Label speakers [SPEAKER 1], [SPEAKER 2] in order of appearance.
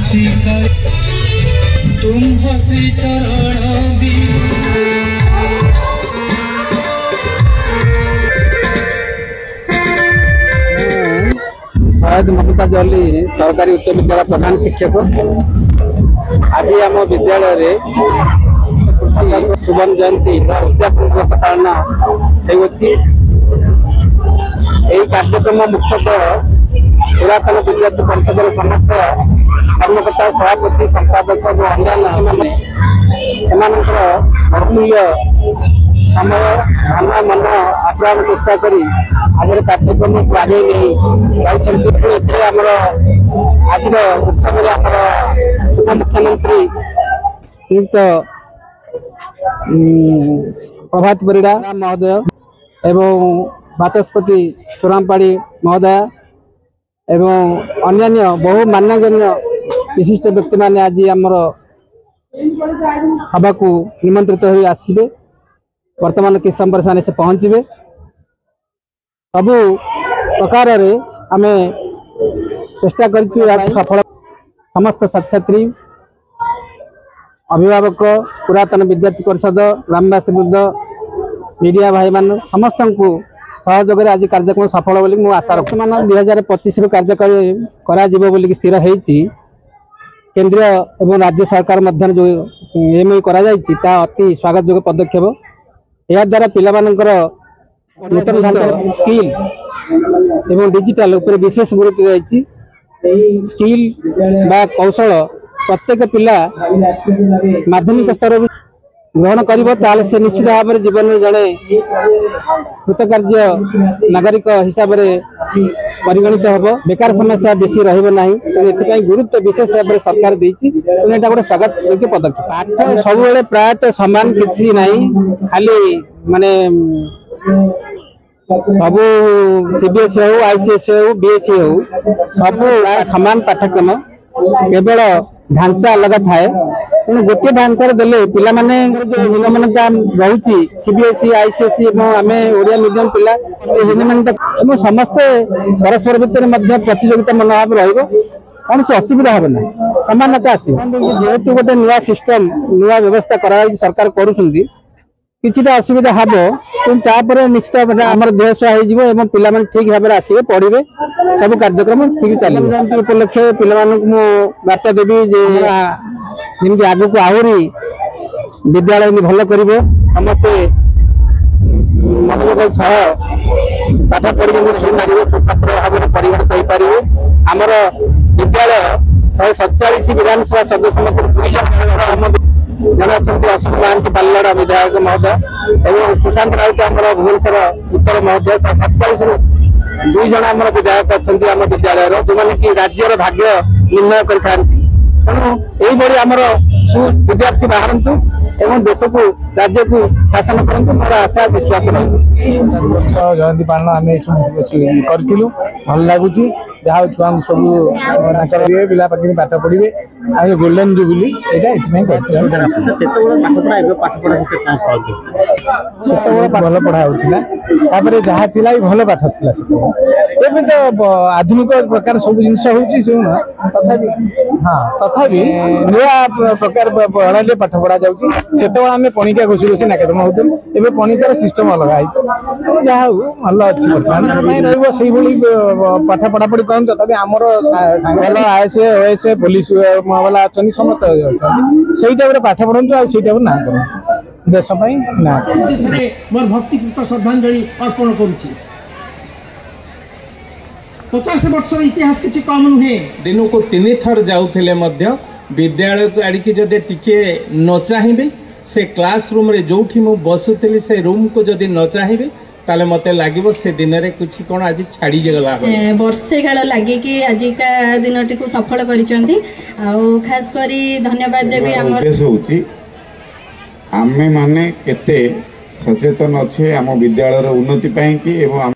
[SPEAKER 1] तुम हसी चरण दी
[SPEAKER 2] शहीद ममता जली सरकारी उच्च विद्यालय प्रधान शिक्षक आज आम विद्यालय सुवर्ण जयंती उद्यापन दिवस पालन होती। कार्यक्रम मुख्यतः पुरातन विद्यार्थी परिषद समस्त कर्मकर्ता सभापति संपादक और अन्य बहुमूल्य समय धन मन आग्रह चेष्टा कर आज कार्यक्रम को आगे नहीं आमर आज उत्सव उप मुख्यमंत्री श्रीयुक्त प्रभात परिड़ा महोदय एवं बाचस्पति सुरामपाड़ी महोदय एवं अन्य बहु मान्यगण्य विशिष्ट व्यक्ति माने आज आमर सभा को निमंत्रित हो आसवे वर्तमान किस समय से पहुँचे सबु प्रकार आम चेष्टा कर सफल समस्त छात्री अभिभावक पुरातन विद्यार्थी परिषद ग्रामवासी वृद्ध मीडिया भाई मान समस्त को सहयोग आज कार्यक्रम सफल बोली मु आशा रखी। 2025 कार्य स्थिर होती केंद्रीय एवं राज्य सरकार मध्य जो एमओयू करा अति स्वागत योग्य पदक्षेप या द्वारा पिलामानंकर नूतन ढांचा स्किल एवं डिजिटल उपर विशेष गुरुत्व जाइए। स्किल बा कौशल प्रत्येक पिला माध्यमिक स्तर ग्रहण कर से निश्चित भाव में जीवन में जड़े कृतकार्य नागरिक हिसाब से परिगणित हम बेकार समस्या बेसी रहा गुरुत्व विशेष भाव में सरकार देती गोटे स्वागत योग्य पदक्षेप। पाठ सब प्रायतः सामान किसी ना खाली माने सबू सीबीएसई हो आईसीएसई हो बीएसई हो सब सामान पाठ्यक्रम केवल ढांचा अलग थाए तेणु गोटे ढांचार देले पिला माने जो हीनमानता रहुची सीबीएसई आईसीएसई आम ओडिया मीडियम पिला हीनमानता समस्ते परस्पर भितर प्रतियोगिता मनोभाव रहिबो कौन से असुविधा हे ना समानता आस जेहेतु गोटे नुआ सिस्टम नुआ व्यवस्था करा सरकार करुछंती किछिटा असुविधा हम कि निश्चित आम देह सुहा हो पिला ठीक भाव में आसवे पढ़े सब कार्यक्रम ठीक चलो उपलक्षे पिला वार्ता देवी जमी आग को आहरी विद्यालय भल कर समस्ते मनोयोग सह पाठ पढ़ी सुनारे सुछात्र भाव में परिगणित हो पारे। आमर विद्यालय 147 विधानसभा सदस्य जन अच्छा अशोक महांती पालड़ा विधायक महोदय एवं सुशांत राउत आम भुवनेश्वर उत्तर महोदय 147 2 जन आम विधायक अच्छा आम विद्यालय जो मैंने कि राज्यर भाग्य निर्णय करमर विद्यार्थी बाहर एवं देश को राज्य को शासन करते मोर आशा विश्वास जयंती पालन आम करूँ भल लगुच जहाँ छुआ सब पिला पाखे पाठ पढ़े आज गोल्डन जुबली भल पढ़ा होता जहाँ थी भल पाठ था एवं तो आधुनिक प्रकार सब जिन तथापि हाँ तथापि नुआ प्रकार प्रणाली पाठ पढ़ा जाए आम पणिका घोषी घोषी नाकेदम होते एवं पणिकार सिस्टम अलग है जहाँ हूँ भल अच्छी पाठ पढ़ापढ़ी करें तथापि आमर आईएस ओएस पुलिस वाला अच्छा समस्त से टाइम पाठ पढ़ु आ ना करूँ देश ना
[SPEAKER 3] मोर भक्तिपूत श्रद्धांजलि अर्पण करुच्ची। 50 वर्ष इतिहास किसी कम नुहे
[SPEAKER 4] दिन को 3 थर जाऊले विद्यालय को आड़िकी जदि टिके न चाहिए से क्लासरूम रे जो बसुली से रूम को जदि न चाहिए ताले मते लागिबो से दिन रे कुछ कोन आज छाड़ी जगला
[SPEAKER 5] वर्षे काल लागे कि आज का दिनटी को सफल करिसंती आ खास करी धन्यवाद देबी हमर
[SPEAKER 6] होची आमे माने केते सचेतन अच्छे आम विद्यालय उन्नति पाई कि एवं